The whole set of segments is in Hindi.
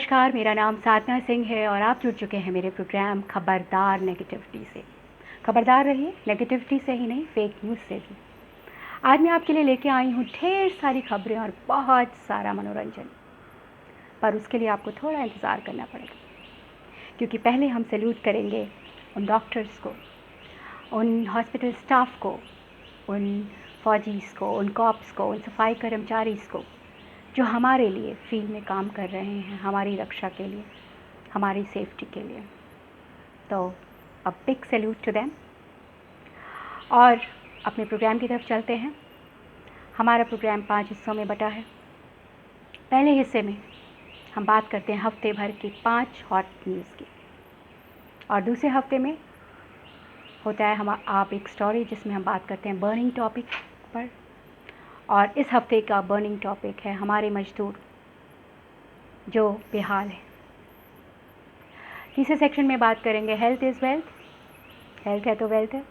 नमस्कार, मेरा नाम साधना सिंह है और आप जुड़ चुके हैं मेरे प्रोग्राम खबरदार नेगेटिविटी से। खबरदार रहिए, नेगेटिविटी से ही नहीं, फेक न्यूज़ से भी। आज मैं आपके लिए लेके आई हूँ ढेर सारी खबरें और बहुत सारा मनोरंजन, पर उसके लिए आपको थोड़ा इंतज़ार करना पड़ेगा, क्योंकि पहले हम सैल्यूट करेंगे उन डॉक्टर्स को, उन हॉस्पिटल स्टाफ को, उन फौजीज़ को, उन कॉप्स को, उन सफाई कर्मचारीज़ को जो हमारे लिए फील्ड में काम कर रहे हैं, हमारी रक्षा के लिए, हमारी सेफ्टी के लिए। तो a big salute to them. और अपने प्रोग्राम की तरफ चलते हैं। हमारा प्रोग्राम 5 हिस्सों में बटा है। पहले हिस्से में हम बात करते हैं हफ्ते भर की 5 हॉट न्यूज़ की, और दूसरे हफ्ते में होता है आप एक स्टोरी, जिसमें हम बात करते हैं बर्निंग टॉपिक पर। और इस हफ्ते का बर्निंग टॉपिक है हमारे मजदूर जो बेहाल है। तीसरे सेक्शन में बात करेंगे हेल्थ इज़ वेल्थ, हेल्थ है तो वेल्थ है।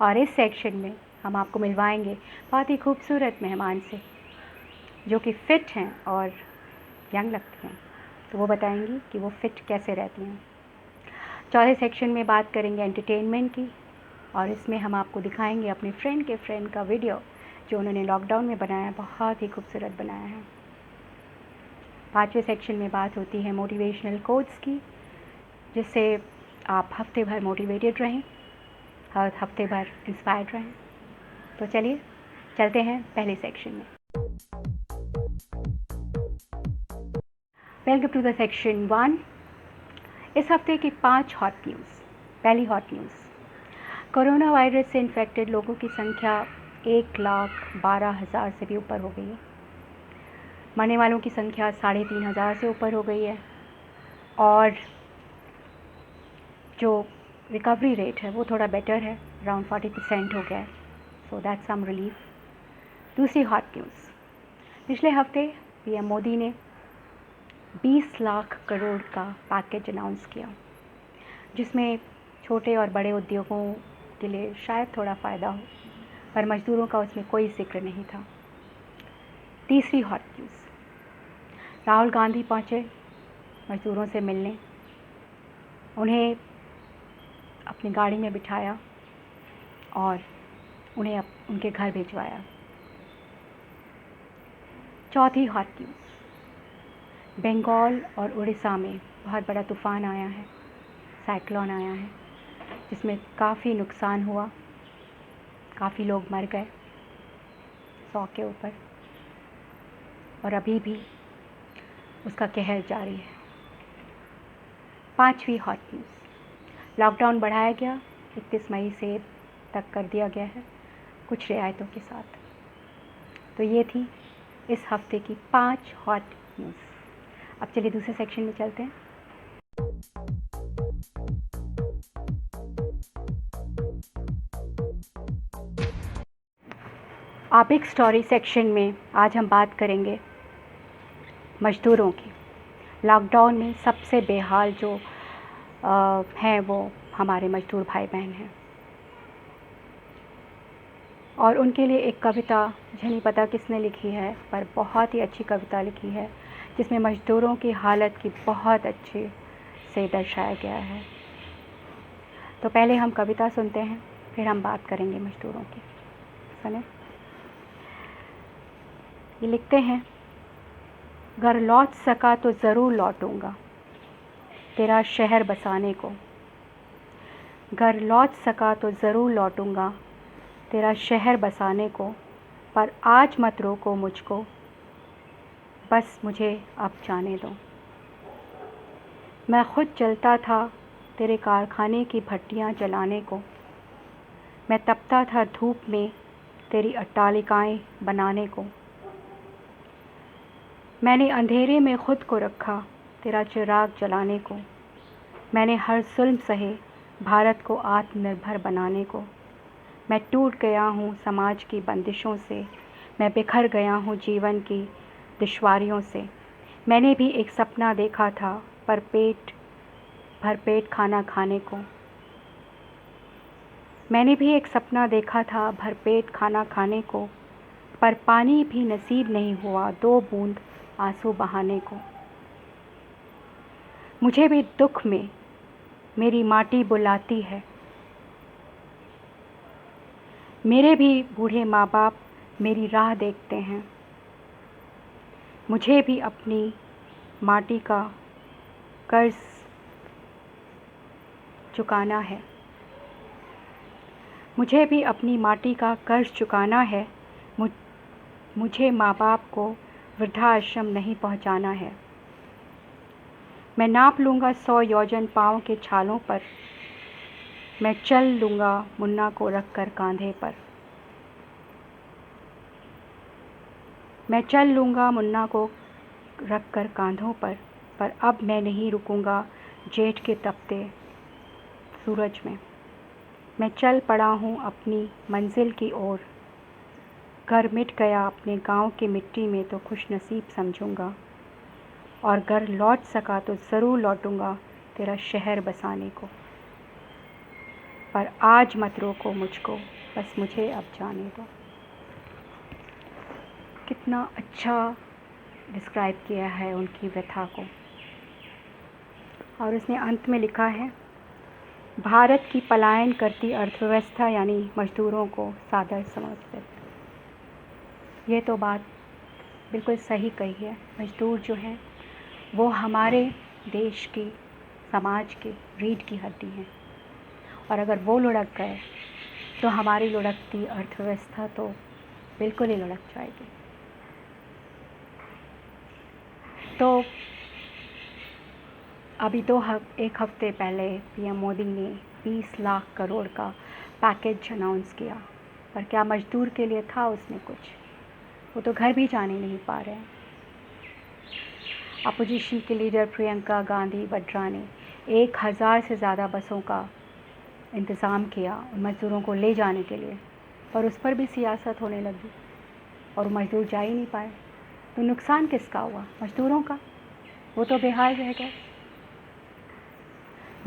और इस सेक्शन में हम आपको मिलवाएंगे बहुत ही खूबसूरत मेहमान से जो कि फ़िट हैं और यंग लगती हैं, तो वो बताएंगी कि वो फ़िट कैसे रहती हैं। चौथे सेक्शन में बात करेंगे एंटरटेनमेंट की, और इसमें हम आपको दिखाएंगे अपने फ्रेंड के फ्रेंड का वीडियो जो उन्होंने लॉकडाउन में बनाया, बहुत ही खूबसूरत बनाया है। पाँचवें सेक्शन में बात होती है मोटिवेशनल कोट्स की, जिससे आप हफ्ते भर मोटिवेटेड रहें, हर हफ्ते भर इंस्पायर्ड रहें। तो चलिए चलते हैं पहले सेक्शन में। Welcome to the section 1। इस हफ्ते की 5 हॉट न्यूज़। पहली हॉट न्यूज़, कोरोना वायरस से इन्फेक्टेड लोगों की संख्या 1,12,000 से भी ऊपर हो गई है। मरने वालों की संख्या 3,500 से ऊपर हो गई है, और जो रिकवरी रेट है वो थोड़ा बेटर है, अराउंड 40% हो गया है। So that's some relief. दूसरी हॉट न्यूज़, पिछले हफ्ते पीएम मोदी ने 20 लाख करोड़ का पैकेज अनाउंस किया, जिसमें छोटे और बड़े उद्योगों के लिए शायद थोड़ा फ़ायदा हो, पर मज़दूरों का उसमें कोई जिक्र नहीं था। तीसरी हॉट न्यूज़, राहुल गांधी पहुँचे मज़दूरों से मिलने, उन्हें अपनी गाड़ी में बिठाया और उन्हें उनके घर भिजवाया। चौथी हॉट न्यूज़, बंगाल और उड़ीसा में बहुत बड़ा तूफ़ान आया है, साइक्लोन आया है, जिसमें काफ़ी नुकसान हुआ, काफ़ी लोग मर गए, 100 के ऊपर, और अभी भी उसका कहर जारी है। पांचवी हॉट न्यूज़, लॉकडाउन बढ़ाया गया, 31 मई से तक कर दिया गया है, कुछ रियायतों के साथ। तो ये थी इस हफ्ते की 5 हॉट न्यूज़। अब चलिए दूसरे सेक्शन में चलते हैं। आप एक स्टोरी सेक्शन में आज हम बात करेंगे मज़दूरों की। लॉकडाउन में सबसे बेहाल जो हैं वो हमारे मज़दूर भाई बहन हैं, और उनके लिए एक कविता, मुझे नहीं पता किसने लिखी है, पर बहुत ही अच्छी कविता लिखी है, जिसमें मज़दूरों की हालत की बहुत अच्छे से दर्शाया गया है। तो पहले हम कविता सुनते हैं, फिर हम बात करेंगे मज़दूरों की। सुने, ये लिखते हैं, घर लौट सका तो ज़रूर लौटूंगा तेरा शहर बसाने को। घर लौट सका तो ज़रूर लौटूंगा तेरा शहर बसाने को, पर आज मत रोको मुझको, बस मुझे अब जाने दो। मैं खुद जलता था तेरे कारखाने की भट्टियाँ जलाने को, मैं तपता था धूप में तेरी अट्टालिकाएं बनाने को। मैंने अंधेरे में खुद को रखा तेरा चिराग जलाने को, मैंने हर जुल्म सहे भारत को आत्मनिर्भर बनाने को। मैं टूट गया हूँ समाज की बंदिशों से, मैं बिखर गया हूँ जीवन की दुश्वारियों से। मैंने भी एक सपना देखा था पर भर पेट खाना खाने को। मैंने भी एक सपना देखा था भरपेट खाना खाने को, पर पानी भी नसीब नहीं हुआ 2 बूंद आंसू बहाने को। मुझे भी दुख में मेरी माटी बुलाती है। मेरे भी बूढ़े माँ बाप मेरी राह देखते हैं। मुझे भी अपनी माटी का कर्ज चुकाना है। मुझे भी अपनी माटी का कर्ज चुकाना है। मुझे माँ बाप को वृद्धाश्रम नहीं पहुँचाना है। मैं नाप लूँगा 100 योजन पाँव के छालों पर। मैं चल लूँगा मुन्ना को रख कर कांधे पर। मैं चल लूँगा मुन्ना को रख कर कांधों पर अब मैं नहीं रुकूँगा जेठ के तपते सूरज में। मैं चल पड़ा हूँ अपनी मंजिल की ओर। घर मिट गया अपने गांव की मिट्टी में तो खुश नसीब समझूँगा, और घर लौट सका तो ज़रूर लौटूँगा तेरा शहर बसाने को। पर आज मत रोको मुझको, बस मुझे अब जाने दो। कितना अच्छा डिस्क्राइब किया है उनकी व्यथा को। और उसने अंत में लिखा है, भारत की पलायन करती अर्थव्यवस्था यानी मजदूरों को सादर समर्पित। ये तो बात बिल्कुल सही कही है। मजदूर जो हैं वो हमारे देश की, समाज की रीढ़ की हड्डी हैं, और अगर वो लुढ़क गए तो हमारी लुढ़कती अर्थव्यवस्था तो बिल्कुल ही लुढ़क जाएगी। तो अभी एक हफ्ते पहले पीएम मोदी ने 20 लाख करोड़ का पैकेज अनाउंस किया, पर क्या मजदूर के लिए था उसमें कुछ? वो तो घर भी जाने नहीं पा रहे हैं। अपोजिशन के लीडर प्रियंका गांधी वड्रा ने 1000 से ज़्यादा बसों का इंतज़ाम किया उन मज़दूरों को ले जाने के लिए, पर उस पर भी सियासत होने लगी और मज़दूर जा ही नहीं पाए। तो नुकसान किसका हुआ? मज़दूरों का। वो तो बेहाल रह गए।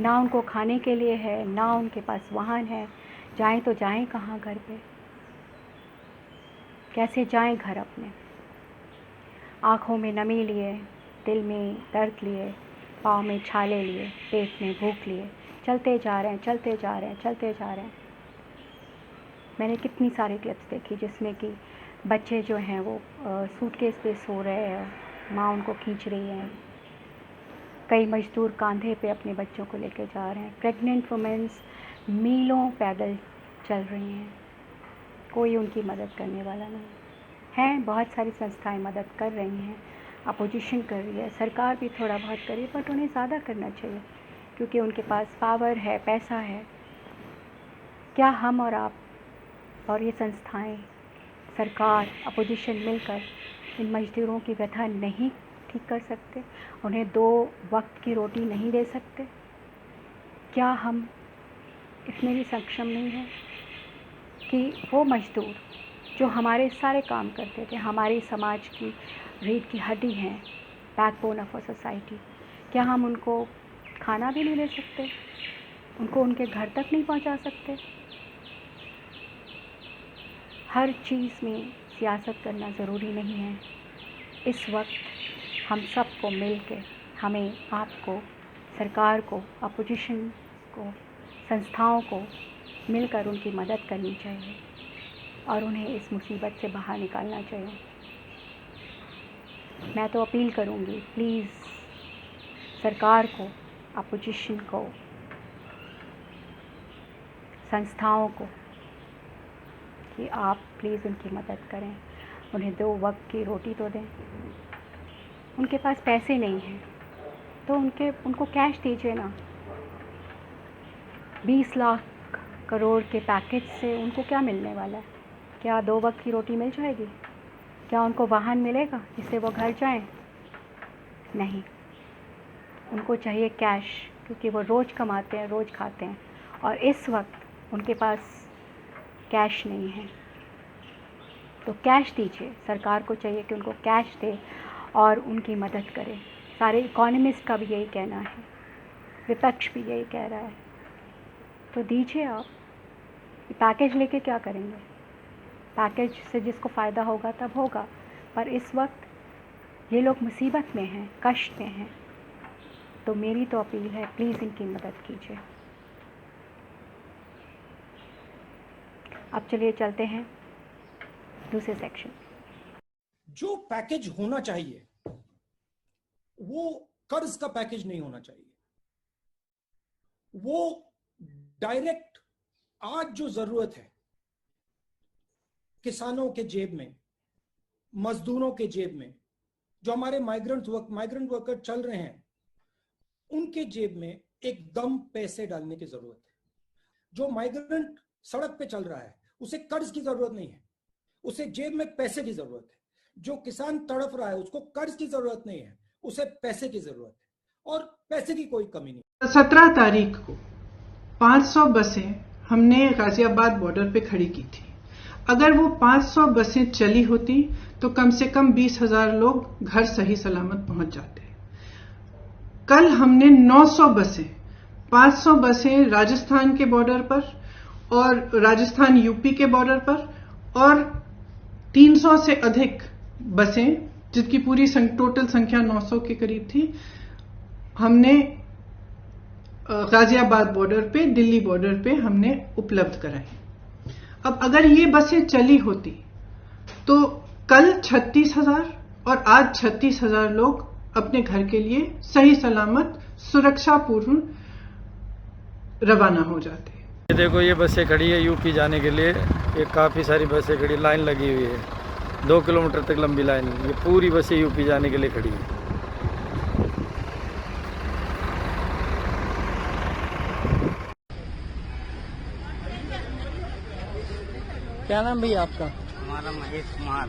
ना उनको खाने के लिए है, ना उनके पास वाहन है। जाएं तो जाएं कहाँ घर पे? कैसे जाएं घर अपने? आँखों में नमी लिए, दिल में दर्द लिए, पाँव में छाले लिए, पेट में भूख लिए, चलते जा रहे हैं, चलते जा रहे हैं, चलते जा रहे हैं। मैंने कितनी सारी क्लिप्स देखी जिसमें कि बच्चे जो हैं वो सूटकेस पे सो रहे हैं, माँ उनको खींच रही है। कई मज़दूर कांधे पे अपने बच्चों को लेकर जा रहे हैं। प्रेग्नेंट वुमेन्स मीलों पैदल चल रही हैं, कोई उनकी मदद करने वाला नहीं है। बहुत सारी संस्थाएं मदद कर रही हैं, अपोजिशन कर रही है, सरकार भी थोड़ा बहुत कर रही है, बट उन्हें ज़्यादा करना चाहिए क्योंकि उनके पास पावर है, पैसा है। क्या हम और आप और ये संस्थाएं, सरकार, अपोजिशन मिलकर इन मज़दूरों की व्यथा नहीं ठीक कर सकते? उन्हें 2 वक्त की रोटी नहीं दे सकते? क्या हम इसमें भी सक्षम नहीं हैं कि वो मज़दूर जो हमारे सारे काम करते थे, हमारे समाज की रीढ़ की हड्डी हैं, बैकबोन ऑफ अ सोसाइटी, क्या हम उनको खाना भी नहीं दे सकते? उनको उनके घर तक नहीं पहुंचा सकते? हर चीज़ में सियासत करना ज़रूरी नहीं है। इस वक्त हम सबको मिल के, हमें, आपको, सरकार को, अपोजिशन को, संस्थाओं को मिलकर उनकी मदद करनी चाहिए और उन्हें इस मुसीबत से बाहर निकालना चाहिए। मैं तो अपील करूँगी, प्लीज़ सरकार को, अपोजिशन को, संस्थाओं को, कि आप प्लीज़ उनकी मदद करें, उन्हें 2 वक्त की रोटी तो दें। उनके पास पैसे नहीं हैं तो उनको कैश दीजिए ना। 20 लाख करोड़ के पैकेज से उनको क्या मिलने वाला है? क्या 2 वक्त की रोटी मिल जाएगी? क्या उनको वाहन मिलेगा जिससे वो घर जाएं? नहीं, उनको चाहिए कैश, क्योंकि वो रोज़ कमाते हैं, रोज़ खाते हैं, और इस वक्त उनके पास कैश नहीं है। तो कैश दीजिए। सरकार को चाहिए कि उनको कैश दे और उनकी मदद करे। सारे इकोनॉमिस्ट का भी यही कहना है, विपक्ष भी यही कह रहा है। तो दीजिए आप। पैकेज लेके क्या करेंगे? पैकेज से जिसको फ़ायदा होगा तब होगा, पर इस वक्त ये लोग मुसीबत में हैं, कष्ट में हैं। तो मेरी तो अपील है, प्लीज़ इनकी मदद कीजिए। अब चलिए चलते हैं दूसरे सेक्शन। जो पैकेज होना चाहिए वो कर्ज का पैकेज नहीं होना चाहिए। वो डायरेक्ट आज जो जरूरत है किसानों के जेब में, मजदूरों के जेब में, जो हमारे माइग्रेंट वर्कर चल रहे हैं उनके जेब में एकदम पैसे डालने की जरूरत है। जो माइग्रेंट सड़क पे चल रहा है उसे कर्ज की जरूरत नहीं है, उसे जेब में पैसे की जरूरत है। जो किसान तड़प रहा है उसको कर्ज की जरूरत नहीं है, उसे पैसे की जरूरत है, और पैसे की कोई कमी नहीं। 17 तारीख को 500 बसें हमने गाजियाबाद बॉर्डर पे खड़ी की थी। अगर वो 500 बसें चली होती तो कम से कम 20,000 लोग घर सही सलामत पहुंच जाते। कल हमने 900 बसें, 500 बसें राजस्थान के बॉर्डर पर और राजस्थान यूपी के बॉर्डर पर, और 300 से अधिक बसें जिसकी पूरी टोटल संख्या 900 के करीब थी, हमने गाजियाबाद बॉर्डर पे, दिल्ली बॉर्डर पे हमने उपलब्ध कराई। अब अगर ये बसें चली होती तो कल 36,000 और आज 36,000 लोग अपने घर के लिए सही सलामत सुरक्षापूर्ण रवाना हो जाते। ये देखो ये बसें खड़ी है यूपी जाने के लिए। ये काफ़ी सारी बसें खड़ी, लाइन लगी हुई है, 2 किलोमीटर तक लंबी लाइन है। ये पूरी बसें यूपी जाने के लिए खड़ी है। क्या नाम भैया आपका? हमारा महेश कुमार।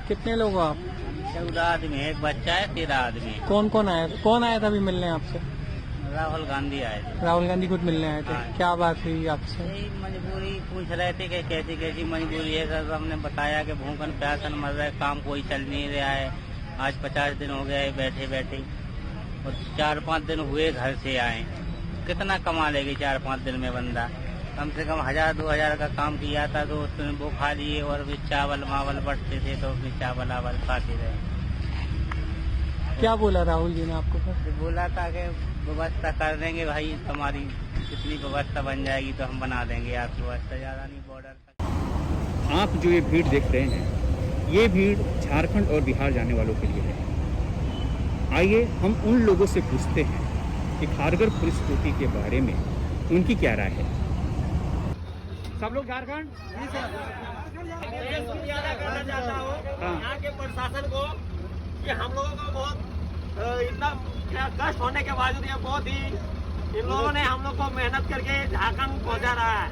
कितने लोग हो आप? 14 आदमी है, एक बच्चा है, 13 आदमी है। कौन आया था अभी मिलने आपसे? राहुल गांधी आए थे। राहुल गांधी खुद मिलने आए थे। हाँ। क्या बात हुई आपसे? यही मजबूरी पूछ रहे थे कि कैसी मजबूरी है सर। हमने बताया कि भूखन प्यासन मर रहे, काम कोई चल नहीं रहा है। आज 50 दिन हो गए बैठे बैठे, और 4-5 दिन हुए घर से आए। कितना कमा लेगी 4-5 दिन में बंदा? कम से कम 1,000-2,000 का काम किया था तो उसमें वो खा लिए, और भी चावल मावल बटते थे तो उसमें चावल आवल खाते रहे। क्या बोला राहुल जी ने आपको? तो बोला था कि व्यवस्था कर देंगे भाई, तुम्हारी जितनी व्यवस्था बन जाएगी तो हम बना देंगे आपकी व्यवस्था, ज्यादा नहीं बॉर्डर तक। आप जो ये भीड़ देख रहे हैं, ये भीड़ झारखंड और बिहार जाने वालों के लिए है। आइए हम उन लोगों से पूछते हैं कि खारगर पुलिस चौकी के बारे में उनकी क्या राय है। सब लोग झारखंड करना चाहता हूँ यहाँ के प्रशासन को कि हम लोगों को बहुत इतना कष्ट होने के बावजूद ये बहुत ही इन लोगों ने हम लोग को मेहनत करके झारखंड पहुँचा रहा है।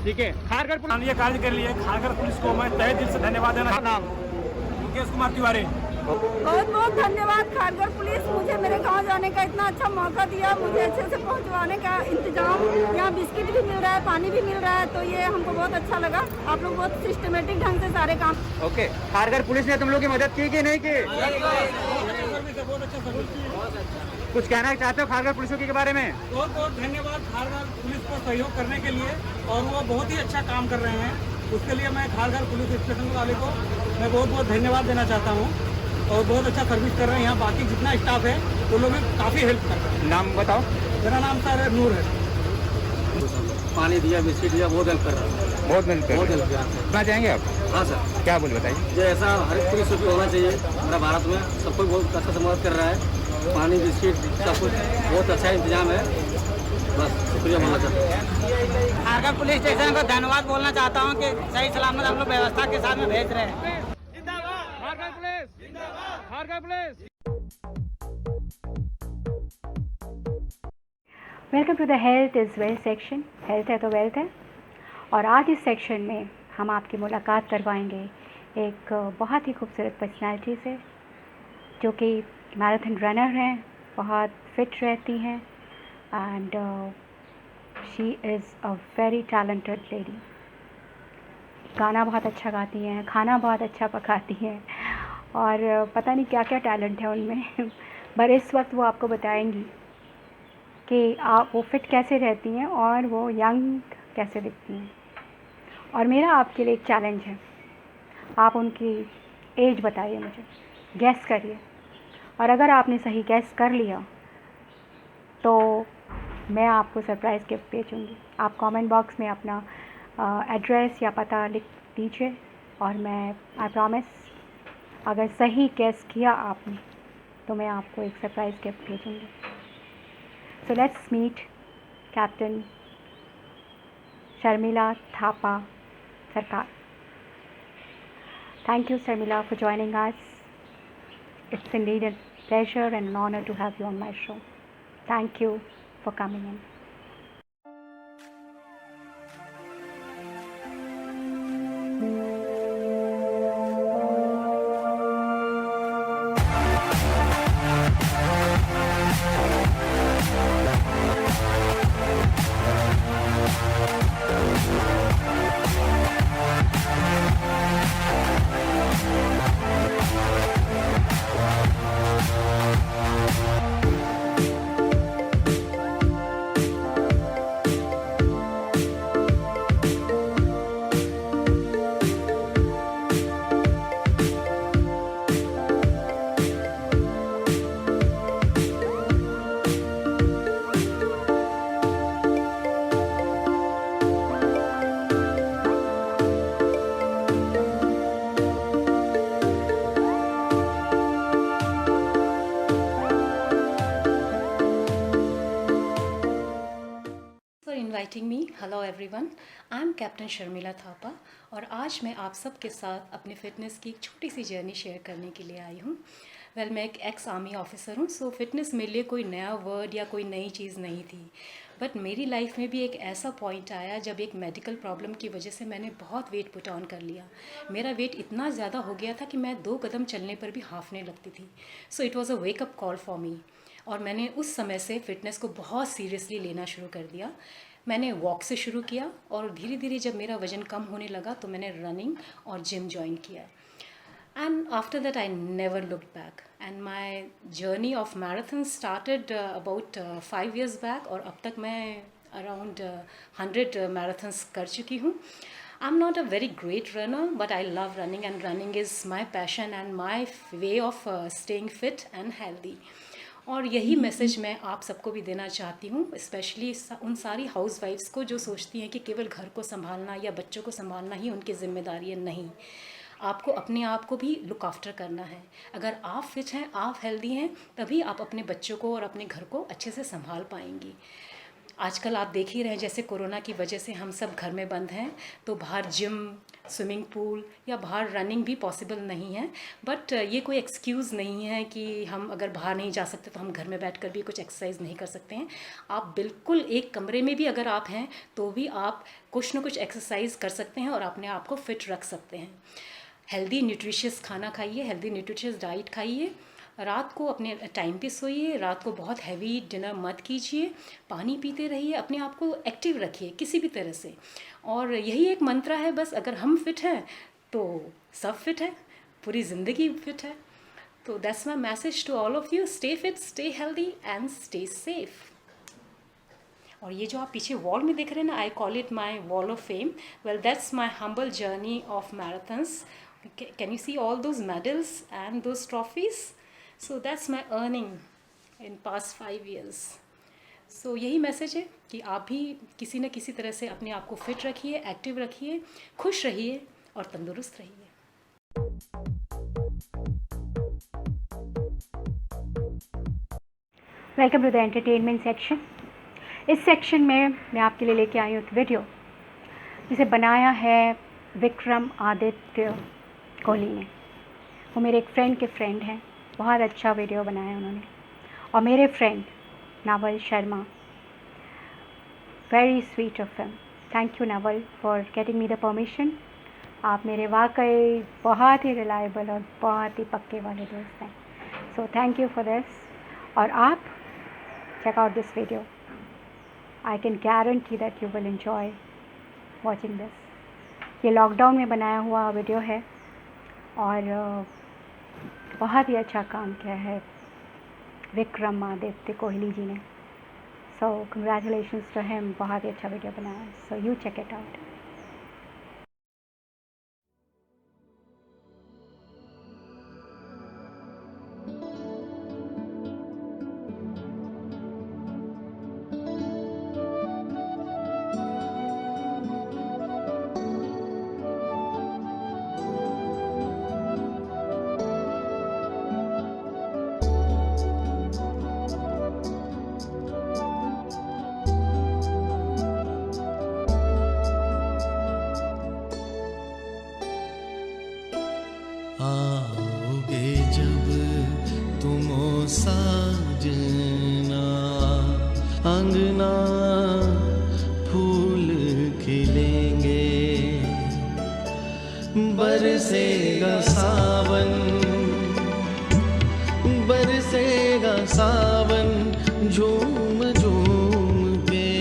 ठीक है, खारगर पुलिस ये कार्य के लिए खारगर पुलिस को मैं तहे दिल से धन्यवाद देना। नाम मुकेश कुमार तिवारी। बहुत बहुत धन्यवाद खारगर पुलिस, मुझे मेरे गांव जाने का इतना अच्छा मौका दिया, मुझे अच्छे से पहुंचवाने का इंतजाम। यहाँ बिस्किट भी मिल रहा है, पानी भी मिल रहा है, तो ये हमको बहुत अच्छा लगा। आप लोग बहुत सिस्टमेटिक ढंग से सारे काम। ओके, खारगर पुलिस ने तुम लोग की मदद की कि नहीं की? कुछ कहना चाहते हो खारगर पुलिस के बारे में? बहुत बहुत धन्यवाद खारगर पुलिस को सहयोग करने के लिए, और वो बहुत ही अच्छा काम कर रहे हैं। उसके लिए मैं खारगर पुलिस स्टेशन वाले को मैं बहुत बहुत धन्यवाद देना चाहता हूँ, और बहुत अच्छा सर्विस कर रहे हैं। यहाँ बाकी जितना स्टाफ है वो लोग भी काफ़ी हेल्प कर रहे हैं। नाम बताओ। मेरा नाम सर नूर है। पानी दिया, बिस्किट दिया, बहुत हेल्प कर रहा है। बहुत हेल्प किया। कहाँ जाएंगे आप? हाँ सर, क्या बोल बताइए। जो ऐसा हर एक पुलिस चौकी होना चाहिए हमारा भारत में। सबको बहुत अच्छा से मदद कर रहा है, पानी बिस्किट सब कुछ बहुत अच्छा इंतजाम है। बस शुक्रिया बोलना चाहता हूँ। खारगर पुलिस स्टेशन को धन्यवाद बोलना चाहता हूँ कि सही सलामत हम लोग व्यवस्था के साथ में भेज रहे हैं। Kharghar police, Kharghar police. Welcome to the health is wealth section. Health है तो वेल्थ है, और आज इस सेक्शन में हम आपकी मुलाकात करवाएंगे एक बहुत ही खूबसूरत पर्सनालिटी से, जो कि मैराथन रनर हैं, बहुत फिट रहती हैं, and she is a very talented lady. गाना बहुत अच्छा गाती हैं, खाना बहुत अच्छा पकाती हैं, और पता नहीं क्या क्या टैलेंट है उनमें पर इस वक्त वो आपको बताएंगी कि आप वो फिट कैसे रहती हैं और वो यंग कैसे दिखती हैं। और मेरा आपके लिए एक चैलेंज है, आप उनकी एज बताइए, मुझे गैस करिए, और अगर आपने सही गैस कर लिया तो मैं आपको सरप्राइज़ गिफ्ट भेजूँगी। आप कमेंट बॉक्स में अपना एड्रेस या पता लिख दीजिए और मैं आई प्रॉमिस अगर सही गेस किया आपने तो मैं आपको एक सरप्राइज़ गिफ्ट भेजूँगी। So let's meet captain Sharmila Thapa Sarkar. Thank you, Sharmila, for joining us. It's indeed a pleasure and an honor to have you on my show. Thank you for coming in. Inviting me. Hello everyone, I am captain Sharmila Thapa और आज मैं आप सब के साथ अपने फ़िटनेस की एक छोटी सी जर्नी शेयर करने के लिए आई हूँ। वेल, मैं एक एक्स आर्मी ऑफिसर हूँ, सो फिटनेस मेरे लिए कोई नया वर्ड या कोई नई चीज़ नहीं थी। बट मेरी लाइफ में भी एक ऐसा पॉइंट आया जब एक मेडिकल प्रॉब्लम की वजह से मैंने बहुत वेट पुट ऑन कर लिया। मेरा वेट इतना ज़्यादा हो गया था कि मैं 2 कदम चलने पर भी हाफने लगती थी। So it was a wake up call for me और मैंने उस समय से फ़िटनेस को बहुत सीरियसली लेना शुरू कर दिया। मैंने वॉक से शुरू किया और धीरे धीरे जब मेरा वज़न कम होने लगा तो मैंने रनिंग और जिम ज्वाइन किया। And after that I never looked back and my journey of marathon started about 5 years back और अब तक मैं अराउंड 100 मैराथन्स कर चुकी हूँ। I am not a very great runner but I love running and running is my passion and my way of staying fit and healthy. और यही मैसेज मैं आप सबको भी देना चाहती हूँ, स्पेशली उन सारी हाउसवाइफ्स को जो सोचती हैं कि केवल घर को संभालना या बच्चों को संभालना ही उनकी जिम्मेदारी है। नहीं, आपको अपने आप को भी लुक आफ्टर करना है। अगर आप फिट हैं, आप हेल्दी हैं, तभी आप अपने बच्चों को और अपने घर को अच्छे से संभाल पाएंगी। आजकल आप देख ही रहे हैं जैसे कोरोना की वजह से हम सब घर में बंद हैं, तो बाहर जिम, स्विमिंग पूल या बाहर रनिंग भी पॉसिबल नहीं है। बट ये कोई एक्सक्यूज़ नहीं है कि हम अगर बाहर नहीं जा सकते तो हम घर में बैठकर भी कुछ एक्सरसाइज नहीं कर सकते हैं। आप बिल्कुल एक कमरे में भी अगर आप हैं तो भी आप कुछ ना कुछ एक्सरसाइज कर सकते हैं और अपने आप को फिट रख सकते हैं। हेल्दी न्यूट्रिशियस खाना खाइए, हेल्दी न्यूट्रिशियस डाइट खाइए, रात को अपने टाइम पे सोइए, रात को बहुत हैवी डिनर मत कीजिए, पानी पीते रहिए, अपने आप को एक्टिव रखिए किसी भी तरह से। और यही एक मंत्र है बस, अगर हम फिट हैं तो सब फिट है, पूरी ज़िंदगी फिट है। तो that's my message to all of you, stay fit, stay healthy and stay safe. और ये जो आप पीछे वॉल में देख रहे हैं ना, I call it my wall of fame. Well, that's my humble journey of marathons. Can you see all those medals and those trophies? So that's my earning in past 5 years. So यही मैसेज है कि आप भी किसी न किसी तरह से अपने आप को फिट रखिए, एक्टिव रखिए, खुश रहिए और तंदुरुस्त रहिए। Welcome to the entertainment section. इस सेक्शन में मैं आपके लिए लेके आई हूँ एक वीडियो जिसे बनाया है विक्रम आदित्य कोहली ने। वो मेरे एक फ्रेंड के फ्रेंड हैं, बहुत अच्छा वीडियो बनाया उन्होंने। और मेरे friend Naval Sharma, very sweet of him. Thank you Naval for getting me the permission. आप मेरे वाकई बहुत ही रिलायबल और बहुत ही पक्के वाले दोस्त हैं। So thank you for this. और आप check out this video, I can guarantee that you will enjoy watching this. ये लॉकडाउन में बनाया हुआ वीडियो है और बहुत ही अच्छा काम किया है विक्रम आदित्य कोहली जी ने। सो कंग्रेचुलेशंस टू हिम, बहुत ही अच्छा वीडियो बनाया है। So you check it out. अंगना फूल खिलेंगे, बरसेगा सावन, बरसेगा सावन, झूम झूम के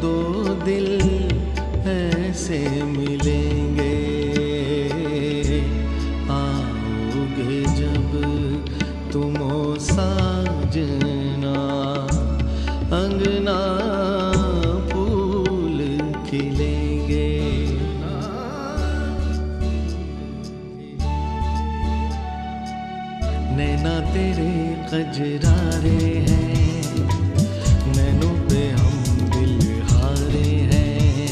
दो दिल ऐसे मिलेंगे, आओगे जब तुम साजना, अंगना फूल खिलेंगे। नैना तेरे कजरारे हैं, नैनों पे हम दिल हारे हैं,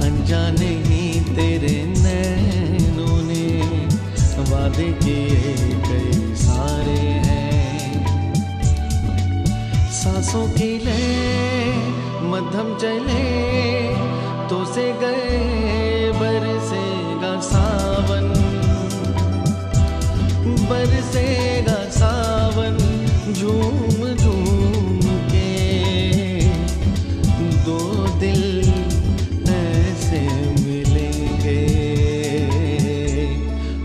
अनजाने ही तेरे नैनों ने वादे किए कई सारे हैं। सांसों की ले मध्यम चले तो से गए, बरसेगा सावन, बरसेगा सावन, झूम झूम के दो दिल ऐसे मिलेंगे,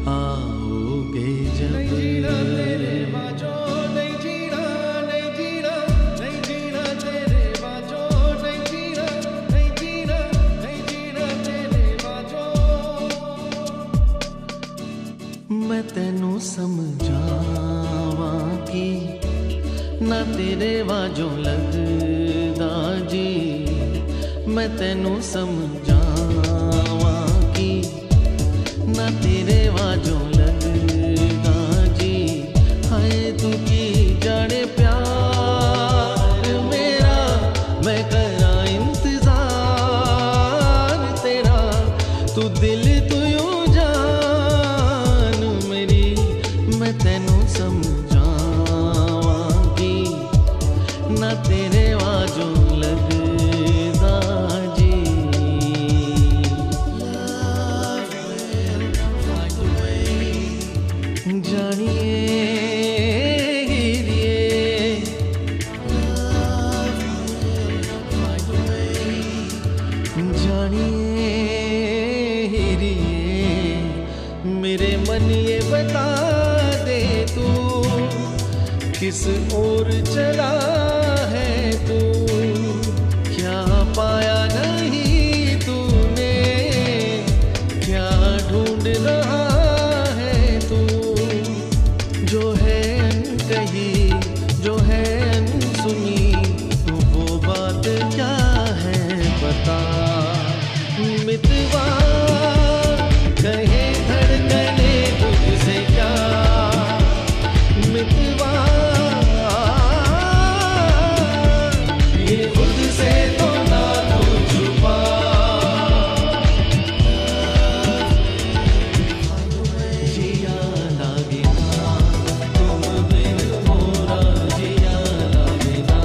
आओगे जब। नहीं जीना तेरे बाजो, नहीं जीना, नहीं जीना, नहीं जीना तेरे बाजो, नहीं जीना, नहीं जीना, नहीं जीना तेरे बाजो। मैं तेनू समझावा कि ना तेरे वाजों लगदा जी, मैं तेनू समझावा कि ना तेरे वाजों लगदा जी। हाय तू की जाने प्यार मेरा, मैं करा इंतजार तेरा, तू दिल तू यूं जान मेरी, मैं तेनू समझावांगी ना तेरे वाजों लगदा जी। जानिए हीरिए, जानिए हीरिए, मेरे मन ये बता दे तू किस ओर चला है तू, क्या पाया नहीं तूने, क्या ढूंढ रहा है तू, जो है अनकही, जो है अनसुनी, वो बात क्या है बता। मितवा कहे धड़कने तुझसे क्या, मितवा ये खुद से तो ना तू छुपा। जिया लागे ना तुम बिन मोरा, जिया लागे ना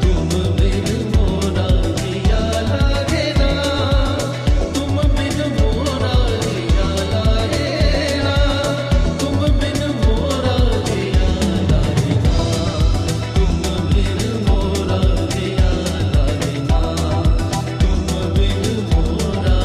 तुम बिन मोरा, जिया लागे ना तुम बिन मोरा, जिया लागे ना तुम बिन मोरा, जिया लागे ना तुम बिन मोरा, जिया लागे ना तुम बिन मोरा।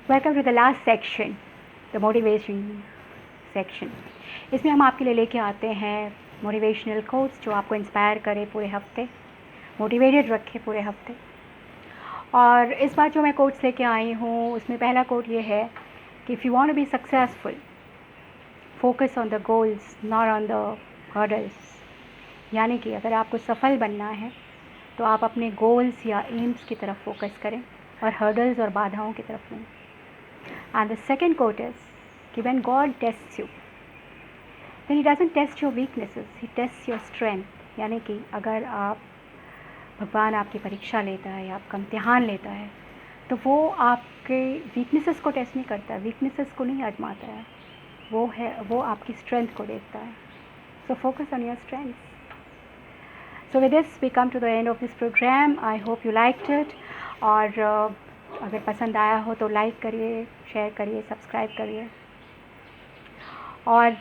Welcome to the last section, the motivation section. इसमें हम आपके लिए लेके आते हैं मोटिवेशनल कोट्स जो आपको इंस्पायर करे पूरे हफ्ते, मोटिवेटेड रखे पूरे हफ्ते। और इस बार जो मैं कोट्स लेके आई हूँ उसमें पहला कोट ये है कि if you want to be successful, focus on the goals not on the hurdles. यानी कि अगर आपको सफल बनना है तो आप अपने गोल्स या एम्स की तरफ फोकस करें और हर्डल्स और बाधाओं की तरफ नहीं। And the second quote is कि when God tests you, then He doesn't test your weaknesses, He tests your strength। यानी कि अगर आप भगवान आपकी परीक्षा लेता है या आपका इम्तिहान लेता है, तो वो आपके वीकनेसेस को टेस्ट नहीं करता है, वीकनेसेस को नहीं आजमाता है, वो आपकी स्ट्रेंथ को देखता है. So focus on your strengths. So with this we come to the end of this program. I hope you liked it. और अगर पसंद आया हो तो लाइक करिए, शेयर करिए, सब्सक्राइब करिए और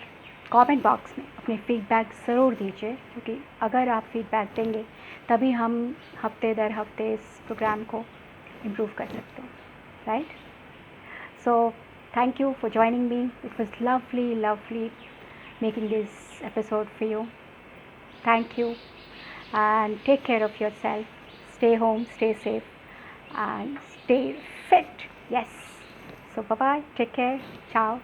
कमेंट बॉक्स में अपने फीडबैक ज़रूर दीजिए, क्योंकि अगर आप फीडबैक देंगे तभी हम हफ्ते दर हफ्ते इस प्रोग्राम को इम्प्रूव कर सकते हैं, right? So thank you for joining me. It was lovely making this episode for you. Thank you, and take care of yourself. Stay home, stay safe, and stay fit. Yes. So bye-bye. Take care. Ciao.